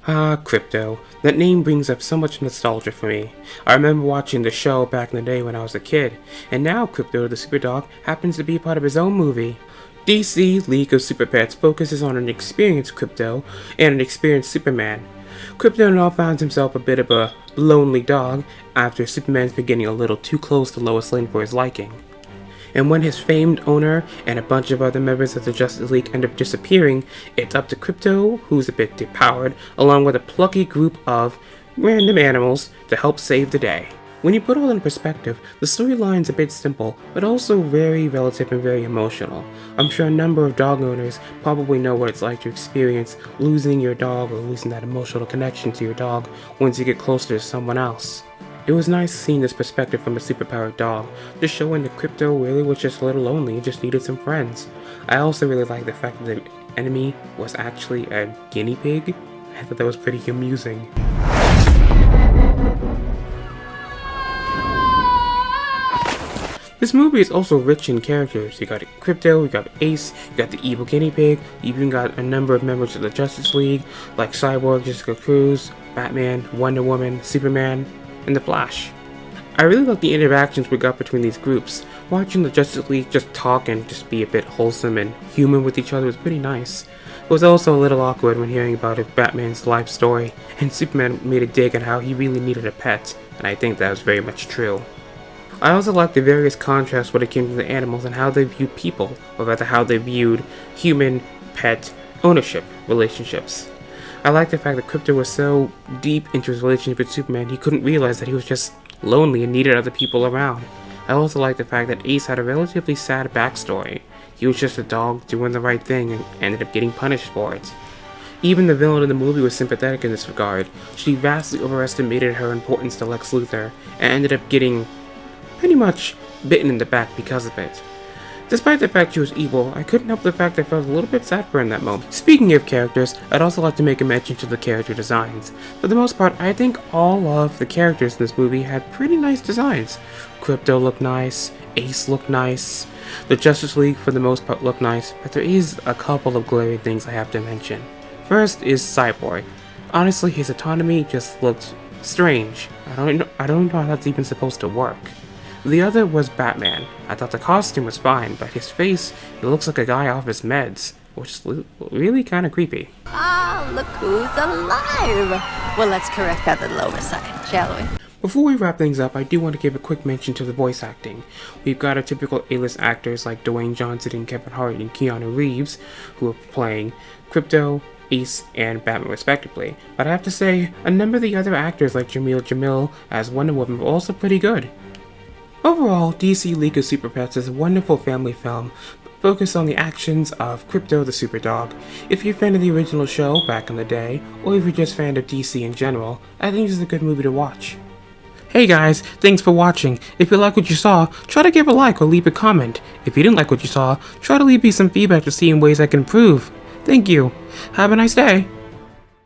Ah, Crypto. That name brings up so much nostalgia for me. I remember watching the show back in the day when I was a kid, and now Crypto the Superdog happens to be part of his own movie. DC League of Super Pets focuses on an experienced Crypto and an experienced Superman. Crypto now finds himself a bit of a lonely dog after Superman's been getting a little too close to Lois Lane for his liking. And when his famed owner and a bunch of other members of the Justice League end up disappearing, it's up to Crypto, who's a bit depowered, along with a plucky group of random animals to help save the day. When you put all in perspective, the storyline's a bit simple, but also very relative and very emotional. I'm sure a number of dog owners probably know what it's like to experience losing your dog or losing that emotional connection to your dog once you get closer to someone else. It was nice seeing this perspective from a superpowered dog, just showing that Crypto really was just a little lonely and just needed some friends. I also really like the fact that the enemy was actually a guinea pig. I thought that was pretty amusing. This movie is also rich in characters. You got Crypto, you got Ace, you got the evil guinea pig, you even got a number of members of the Justice League, like Cyborg, Jessica Cruz, Batman, Wonder Woman, Superman, and the Flash. I really like the interactions we got between these groups. Watching the Justice League just talk and just be a bit wholesome and human with each other was pretty nice. It was also a little awkward when hearing about Batman's life story, and Superman made a dig at how he really needed a pet, and I think that was very much true. I also like the various contrasts when it came to the animals and how they viewed people, or rather how they viewed human-pet ownership relationships. I like the fact that Crypto was so deep into his relationship with Superman he couldn't realize that he was just lonely and needed other people around. I also like the fact that Ace had a relatively sad backstory. He was just a dog doing the right thing and ended up getting punished for it. Even the villain in the movie was sympathetic in this regard. She vastly overestimated her importance to Lex Luthor and ended up getting pretty much bitten in the back because of it. Despite the fact she was evil, I couldn't help the fact I felt a little bit sad for her in that moment. Speaking of characters, I'd also like to make a mention to the character designs. For the most part, I think all of the characters in this movie had pretty nice designs. Crypto looked nice, Ace looked nice, the Justice League for the most part looked nice, but there is a couple of glaring things I have to mention. First is Cyborg. Honestly, his autonomy just looked strange. I don't know how that's even supposed to work. The other was Batman. I thought the costume was fine, but his face, he looks like a guy off his meds, which is really kind of creepy. Ah, look who's alive! Well, let's correct that little oversight, shall we? Before we wrap things up, I do want to give a quick mention to the voice acting. We've got our typical A-list actors like Dwayne Johnson and Kevin Hart and Keanu Reeves, who are playing Crypto, Ace, and Batman respectively. But I have to say, a number of the other actors like Jamil Jamil as Wonder Woman were also pretty good. Overall, DC League of Super Pets is a wonderful family film focused on the actions of Crypto the Superdog. If you're a fan of the original show back in the day, or if you're just a fan of DC in general, I think this is a good movie to watch. Hey guys, thanks for watching. If you like what you saw, try to give a like or leave a comment. If you didn't like what you saw, try to leave me some feedback to see in ways I can improve. Thank you. Have a nice day.